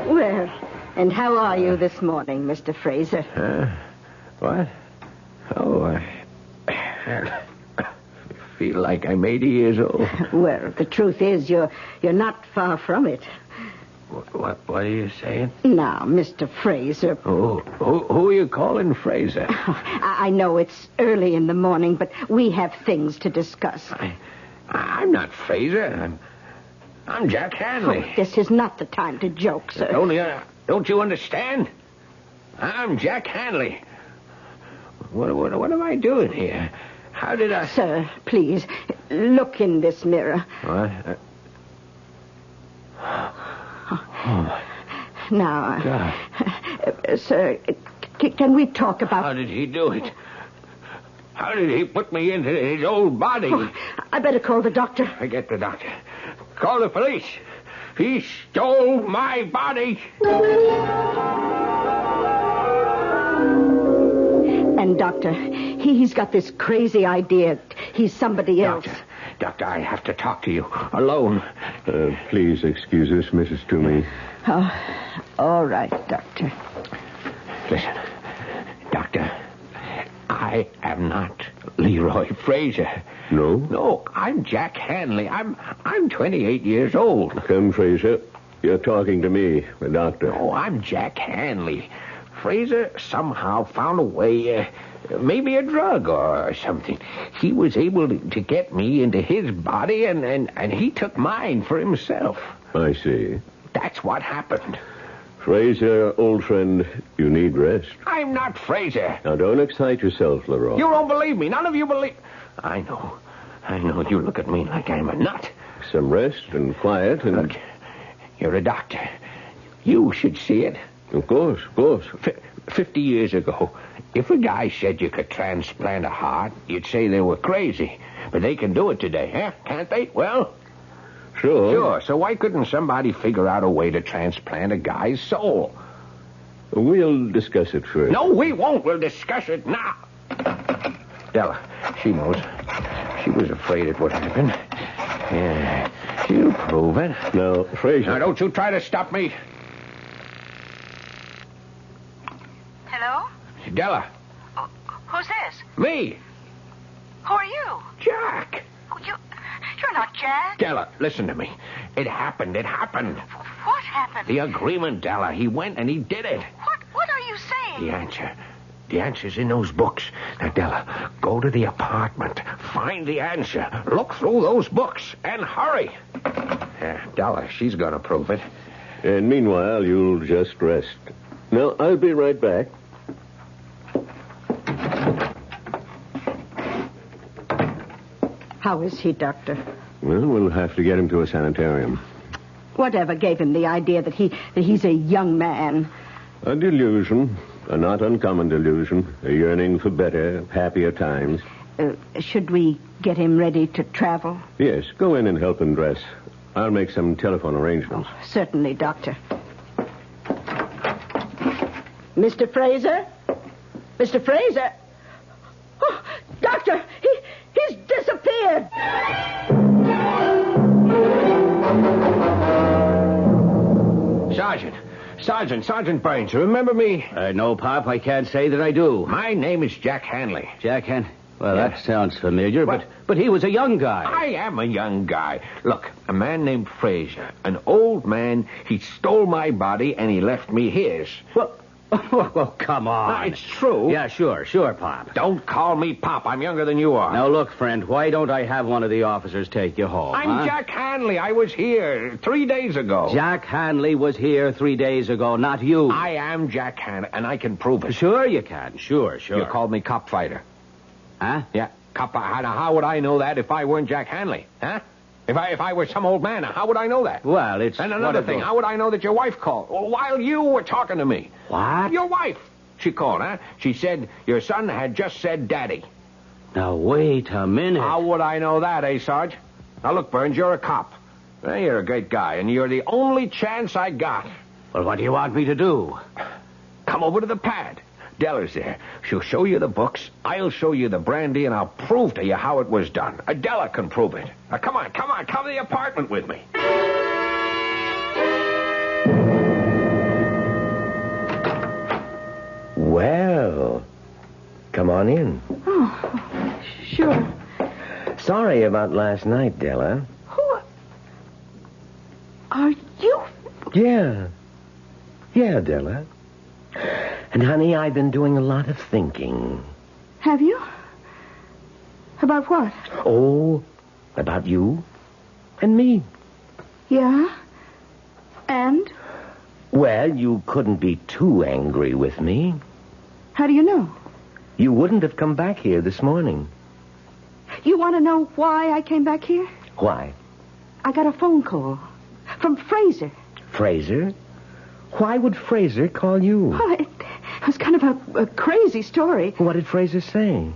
Well, and how are you this morning, Mr. Fraser? What? Oh, I feel like I'm 80 years old. Well, the truth is, you're not far from it. What are you saying? Now, Mr. Fraser. Oh, who are you calling Fraser? I know it's early in the morning, but we have things to discuss. I'm not Fraser. I'm Jack Hanley. Oh, this is not the time to joke, sir. Don't you understand? I'm Jack Hanley. What am I doing here? How did I... Sir, please, look in this mirror. What? Now, God. Sir, can we talk about... How did he do it? How did he put me into his old body? Oh, I better call the doctor. Forget the doctor. Call the police. He stole my body. And, Doctor, he's got this crazy idea. He's somebody else. Doctor, I have to talk to you. Alone. Please excuse us, Mrs. Toomey. Oh, all right, Doctor. Listen, Doctor, I am not Leroy Fraser. No? No, I'm Jack Hanley. I'm 28 years old. Come, Fraser. You're talking to me, the doctor. Oh, I'm Jack Hanley. Fraser somehow found a way, maybe a drug or something. He was able to get me into his body, and he took mine for himself. I see. That's what happened. Fraser, old friend, you need rest. I'm not Fraser. Now, don't excite yourself, Leroy. You don't believe me. None of you believe... I know. You look at me like I'm a nut. Some rest and quiet and... Look, you're a doctor. You should see it. Of course. 50 years ago, if a guy said you could transplant a heart, you'd say they were crazy. But they can do it today, huh? Can't they? Well... Sure. So why couldn't somebody figure out a way to transplant a guy's soul? We'll discuss it first. No, we won't. We'll discuss it now. Della, she knows. She was afraid it would happen. Yeah, she'll prove it. Now, Fraser... Now, don't you try to stop me. Hello? Della. Who's this? Me. Who are you? Jack. You're not Jack. Della, listen to me. It happened. What happened? The agreement, Della. He went and he did it. What are you saying? The answer's in those books. Now, Della, go to the apartment. Find the answer. Look through those books and hurry. Della, she's going to prove it. And meanwhile, you'll just rest. Now, I'll be right back. How is he, Doctor? Well, we'll have to get him to a sanitarium. Whatever gave him the idea that he's a young man? A delusion. A not uncommon delusion. A yearning for better, happier times. Should we get him ready to travel? Yes, go in and help him dress. I'll make some telephone arrangements. Oh, certainly, Doctor. Mr. Fraser? Mr. Fraser? Oh, Doctor, he's disappeared. Sergeant Burns, you remember me? No, Pop, I can't say that I do. My name is Jack Hanley. Jack Hanley? Well, that sounds familiar, but he was a young guy. I am a young guy. Look, a man named Fraser, an old man, he stole my body and he left me his. Well, come on. No, it's true. Yeah, sure, Pop. Don't call me Pop. I'm younger than you are. Now, look, friend, why don't I have one of the officers take you home? I'm Jack Hanley. I was here 3 days ago. Jack Hanley was here 3 days ago, not you. I am Jack Hanley, and I can prove it. Sure you can. Sure. You called me cop fighter. Huh? Yeah, cop. How would I know that if I weren't Jack Hanley? Huh? If I were some old man, how would I know that? Well, it's... And another thing, how would I know that your wife called? Well, while you were talking to me. What? Your wife. She called, huh? She said your son had just said daddy. Now, wait a minute. How would I know that, Sarge? Now, look, Burns, you're a cop. Well, you're a great guy, and you're the only chance I got. Well, what do you want me to do? Come over to the pad. Della's there. She'll show you the books. I'll show you the brandy, and I'll prove to you how it was done. Della can prove it. Now, come on. Come to the apartment with me. Well, come on in. Oh, sure. Sorry about last night, Della. Who are you? Yeah, Della. And, honey, I've been doing a lot of thinking. Have you? About what? Oh, about you and me. Yeah? And? Well, you couldn't be too angry with me. How do you know? You wouldn't have come back here this morning. You want to know why I came back here? Why? I got a phone call from Fraser. Fraser? Why would Fraser call you? Well, it was kind of a crazy story. What did Fraser say?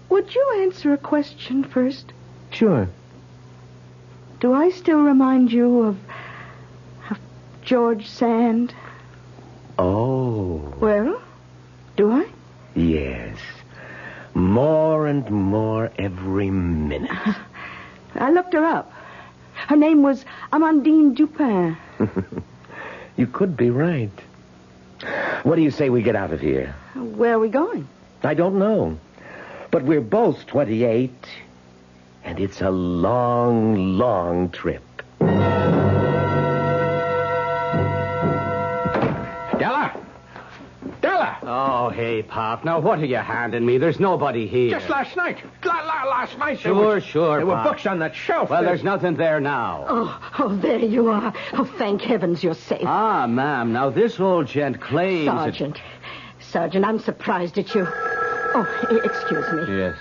Would you answer a question first? Sure. Do I still remind you of George Sand? Oh. Well, do I? Yes. More and more every minute. I looked her up. Her name was Amandine Dupin. You could be right. What do you say we get out of here? Where are we going? I don't know. But we're both 28, and it's a long, long trip. Della! Oh, hey, Pop. Now, what are you handing me? There's nobody here. Just last night. Last night. Sure, There were Pop. books on that shelf. Well, there's nothing there now. Oh, there you are. Oh, thank heavens you're safe. Ah, ma'am. Now, this old gent claims... Sergeant, I'm surprised at you. Oh, excuse me. Yes.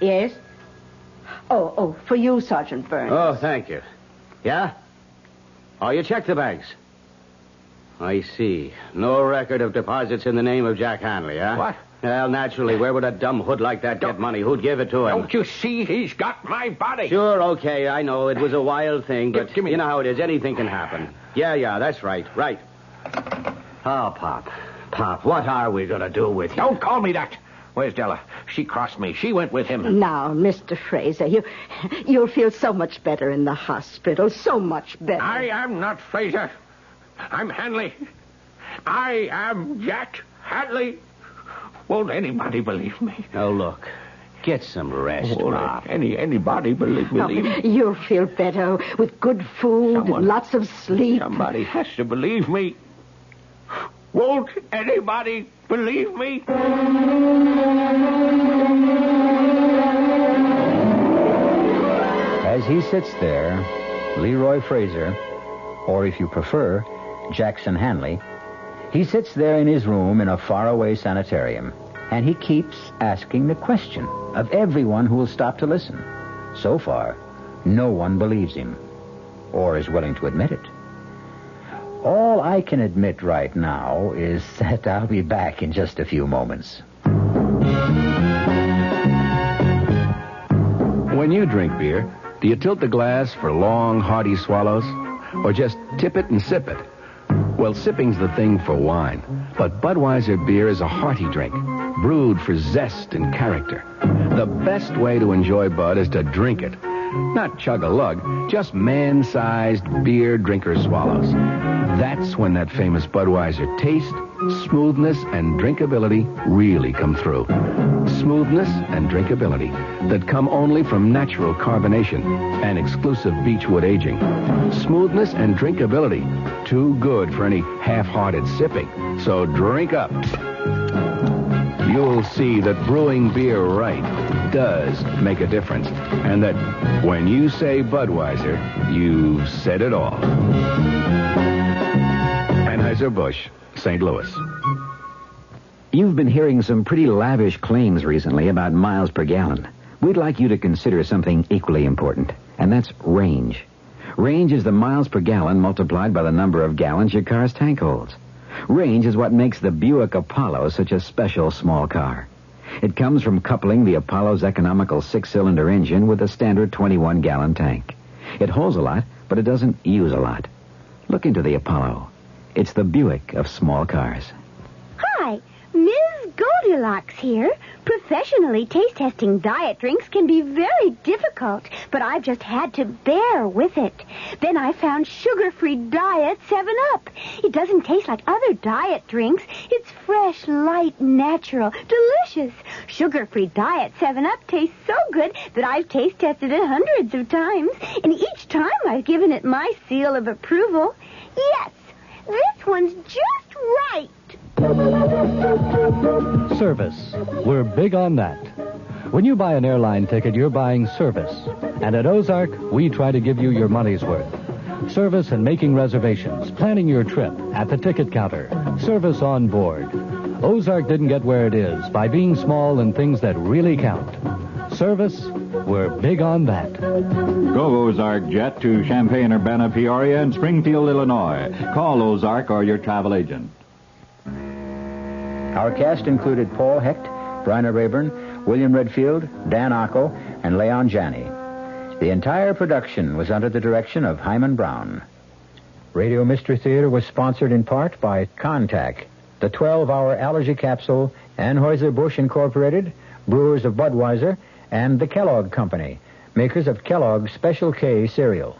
Yes? Oh, for you, Sergeant Burns. Oh, thank you. Yeah? Oh, you checked the banks. I see. No record of deposits in the name of Jack Hanley, huh? What? Well, naturally, where would a dumb hood like that get money? Who'd give it to him? Don't you see he's got my body? Sure, okay, I know. It was a wild thing, but Give me you know how it is. Anything can happen. Yeah, that's right. Right. Oh, Pop, what are we going to do with you? Don't call me that. Where's Della? She crossed me. She went with him. Now, Mr. Fraser, you'll feel so much better in the hospital. So much better. I am not Fraser. I'm Hanley. I am Jack Hanley. Won't anybody believe me? Oh, look. Get some rest, Pop. Anybody believe me? You'll feel better with good food and lots of sleep. Somebody has to believe me. Won't anybody believe me? As he sits there, Leroy Fraser, or if you prefer, Jackson Hanley, he sits there in his room in a faraway sanitarium, and he keeps asking the question of everyone who will stop to listen. So far, no one believes him, or is willing to admit it. All I can admit right now is that I'll be back in just a few moments. When you drink beer, do you tilt the glass for long, hearty swallows? Or just tip it and sip it? Well, sipping's the thing for wine. But Budweiser beer is a hearty drink, brewed for zest and character. The best way to enjoy Bud is to drink it. Not chug-a-lug, just man-sized beer drinker swallows. That's when that famous Budweiser taste, smoothness, and drinkability really come through. Smoothness and drinkability that come only from natural carbonation and exclusive beechwood aging. Smoothness and drinkability, too good for any half-hearted sipping. So drink up. You'll see that brewing beer right does make a difference. And that when you say Budweiser, you've said it all. Anheuser-Busch, St. Louis. You've been hearing some pretty lavish claims recently about miles per gallon. We'd like you to consider something equally important, and that's range. Range is the miles per gallon multiplied by the number of gallons your car's tank holds. Range is what makes the Buick Apollo such a special small car. It comes from coupling the Apollo's economical 6-cylinder engine with a standard 21-gallon tank. It holds a lot, but it doesn't use a lot. Look into the Apollo. It's the Buick of small cars. Hi, Ms. Goldilocks here. Professionally taste-testing diet drinks can be very difficult, but I've just had to bear with it. Then I found sugar-free Diet 7-Up. It doesn't taste like other diet drinks. It's fresh, light, natural, delicious. Sugar-free Diet 7-Up tastes so good that I've taste-tested it hundreds of times, and each time I've given it my seal of approval. Yes, this one's just right. Service. We're big on that. When you buy an airline ticket, you're buying service. And at Ozark, we try to give you your money's worth. Service in making reservations, planning your trip, at the ticket counter, service on board. Ozark didn't get where it is by being small in things that really count. Service, we're big on that. Go Ozark Jet to Champaign, Urbana, Peoria, and Springfield, Illinois. Call Ozark or your travel agent. Our cast included Paul Hecht, Bryna Rayburn, William Redfield, Dan Ocko, and Leon Janney. The entire production was under the direction of Hyman Brown. Radio Mystery Theater was sponsored in part by Contac, the 12-hour allergy capsule, Anheuser-Busch Incorporated, brewers of Budweiser, and the Kellogg Company, makers of Kellogg's Special K cereal.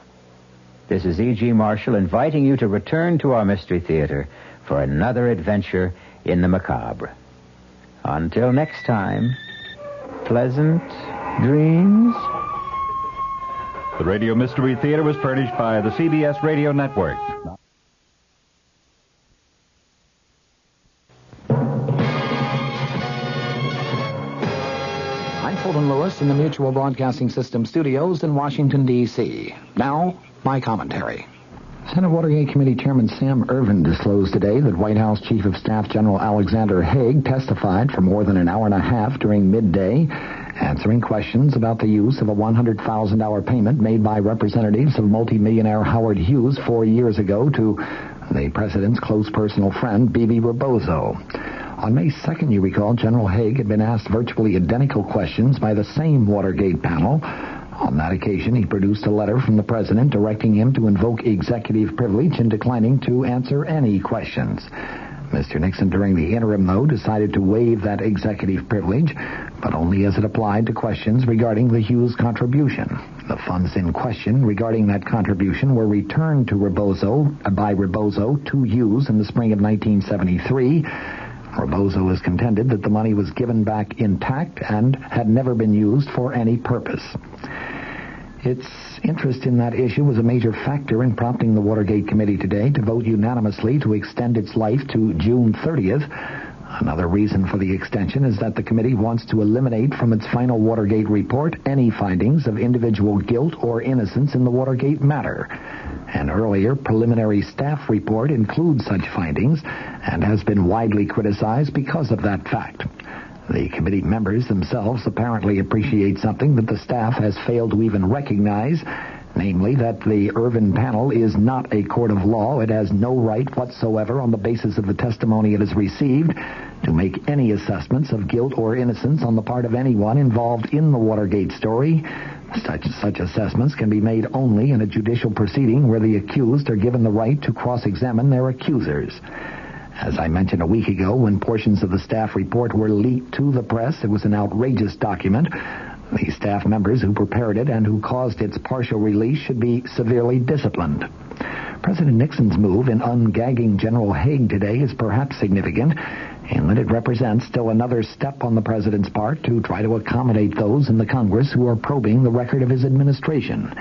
This is E.G. Marshall inviting you to return to our Mystery Theater for another adventure in the macabre. Until next time, pleasant dreams. The Radio Mystery Theater was furnished by the CBS Radio Network. CBS in the Mutual Broadcasting System studios in Washington, D.C. Now, my commentary. Senate Watergate Committee Chairman Sam Ervin disclosed today that White House Chief of Staff General Alexander Haig testified for more than an hour and a half during midday, answering questions about the use of a $100,000 payment made by representatives of multimillionaire Howard Hughes 4 years ago to the president's close personal friend, Bibi Rebozo. On May 2nd, you recall, General Haig had been asked virtually identical questions by the same Watergate panel. On that occasion, he produced a letter from the president directing him to invoke executive privilege and declining to answer any questions. Mr. Nixon, during the interim, though, decided to waive that executive privilege, but only as it applied to questions regarding the Hughes contribution. The funds in question regarding that contribution were returned to by Rebozo to Hughes in the spring of 1973. Rebozo has contended that the money was given back intact and had never been used for any purpose. Its interest in that issue was a major factor in prompting the Watergate Committee today to vote unanimously to extend its life to June 30th. Another reason for the extension is that the committee wants to eliminate from its final Watergate report any findings of individual guilt or innocence in the Watergate matter. An earlier preliminary staff report includes such findings and has been widely criticized because of that fact. The committee members themselves apparently appreciate something that the staff has failed to even recognize, namely that the Ervin panel is not a court of law. It has no right whatsoever, on the basis of the testimony it has received, to make any assessments of guilt or innocence on the part of anyone involved in the Watergate story. Such assessments can be made only in a judicial proceeding where the accused are given the right to cross-examine their accusers. As I mentioned a week ago, when portions of the staff report were leaked to the press, it was an outrageous document. The staff members who prepared it and who caused its partial release should be severely disciplined. President Nixon's move in ungagging General Haig today is perhaps significant in that it represents still another step on the president's part to try to accommodate those in the Congress who are probing the record of his administration.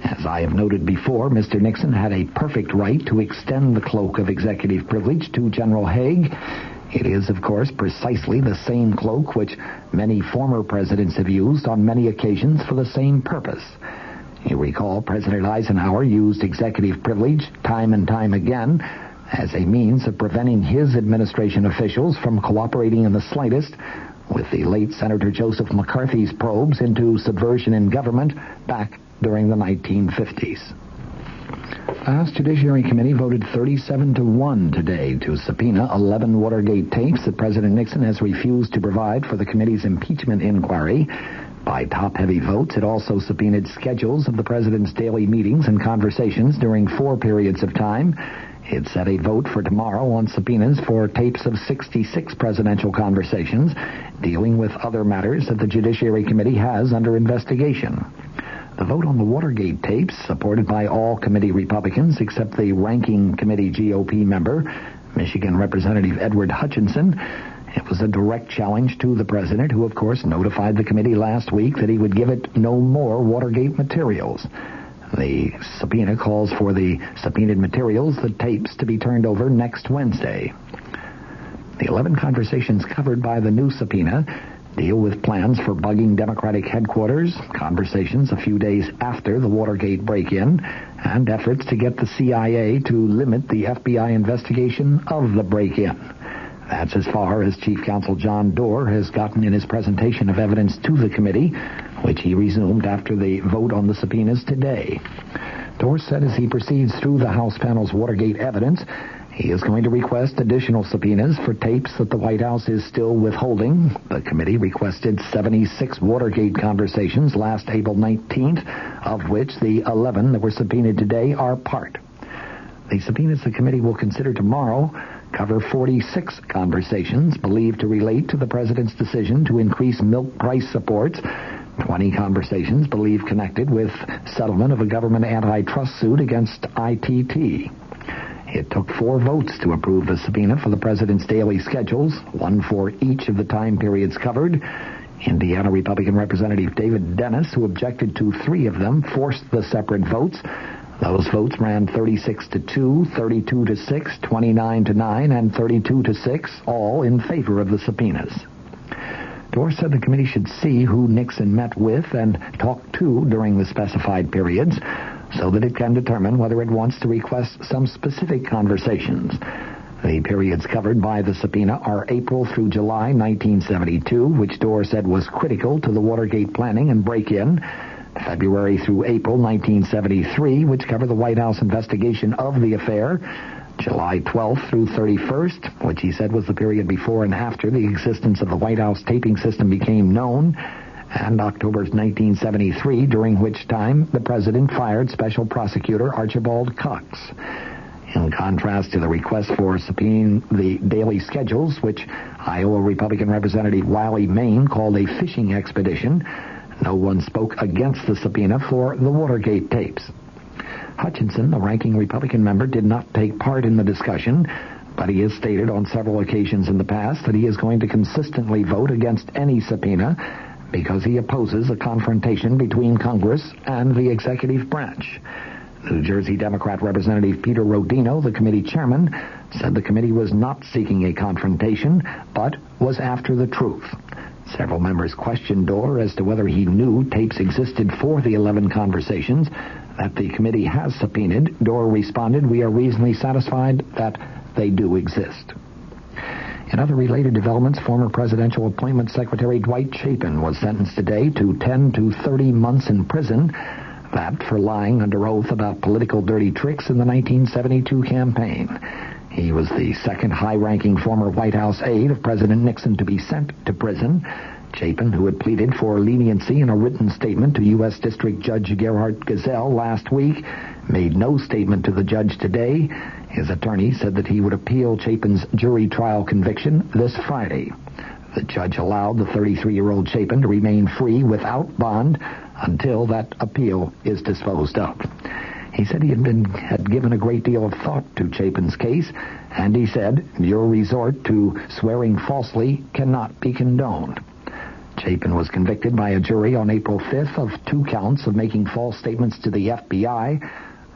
As I have noted before, Mr. Nixon had a perfect right to extend the cloak of executive privilege to General Haig. It is, of course, precisely the same cloak which many former presidents have used on many occasions for the same purpose. You recall President Eisenhower used executive privilege time and time again as a means of preventing his administration officials from cooperating in the slightest with the late Senator Joseph McCarthy's probes into subversion in government back during the 1950s. The House Judiciary Committee voted 37-1 today to subpoena 11 Watergate tapes that President Nixon has refused to provide for the committee's impeachment inquiry. By top-heavy votes, it also subpoenaed schedules of the president's daily meetings and conversations during 4 periods of time. It set a vote for tomorrow on subpoenas for tapes of 66 presidential conversations dealing with other matters that the Judiciary Committee has under investigation. The vote on the Watergate tapes, supported by all committee Republicans except the ranking committee GOP member, Michigan Representative Edward Hutchinson, it was a direct challenge to the president, who, of course, notified the committee last week that he would give it no more Watergate materials. The subpoena calls for the subpoenaed materials, the tapes, to be turned over next Wednesday. The 11 conversations covered by the new subpoena deal with plans for bugging Democratic headquarters, conversations a few days after the Watergate break-in, and efforts to get the CIA to limit the FBI investigation of the break-in. That's as far as Chief Counsel John Doerr has gotten in his presentation of evidence to the committee, which he resumed after the vote on the subpoenas today. Doerr said as he proceeds through the House panel's Watergate evidence, he is going to request additional subpoenas for tapes that the White House is still withholding. The committee requested 76 Watergate conversations last April 19th, of which the 11 that were subpoenaed today are part. The subpoenas the committee will consider tomorrow cover 46 conversations believed to relate to the president's decision to increase milk price supports, 20 conversations believed connected with settlement of a government antitrust suit against ITT. It took 4 votes to approve the subpoena for the president's daily schedules, 1 for each of the time periods covered. Indiana Republican Representative David Dennis, who objected to 3 of them, forced the separate votes. Those votes ran 36-2, 32-6, 29-9, and 32-6, all in favor of the subpoenas. Dorr said the committee should see who Nixon met with and talked to during the specified periods so that it can determine whether it wants to request some specific conversations. The periods covered by the subpoena are April through July 1972, which Dorr said was critical to the Watergate planning and break-in, February through April 1973, which covered the White House investigation of the affair, July 12th through 31st, which he said was the period before and after the existence of the White House taping system became known, and October 1973, during which time the president fired Special Prosecutor Archibald Cox. In contrast to the request for subpoenaing the daily schedules, which Iowa Republican Representative Wiley Main called a fishing expedition, no one spoke against the subpoena for the Watergate tapes. Hutchinson, the ranking Republican member, did not take part in the discussion, but he has stated on several occasions in the past that he is going to consistently vote against any subpoena because he opposes a confrontation between Congress and the executive branch. New Jersey Democrat Representative Peter Rodino, the committee chairman, said the committee was not seeking a confrontation, but was after the truth. Several members questioned Dorr as to whether he knew tapes existed for the 11 conversations that the committee has subpoenaed. Dorr responded, "We are reasonably satisfied that they do exist." In other related developments, former presidential appointment secretary Dwight Chapin was sentenced today to 10 to 30 months in prison, that for lying under oath about political dirty tricks in the 1972 campaign. He was the second high-ranking former White House aide of President Nixon to be sent to prison. Chapin, who had pleaded for leniency in a written statement to U.S. District Judge Gerhard Gazelle last week, made no statement to the judge today. His attorney said that he would appeal Chapin's jury trial conviction this Friday. The judge allowed the 33-year-old Chapin to remain free without bond until that appeal is disposed of. He said he had given a great deal of thought to Chapin's case, and he said, "Your resort to swearing falsely cannot be condoned." Chapin was convicted by a jury on April 5th of 2 counts of making false statements to the FBI,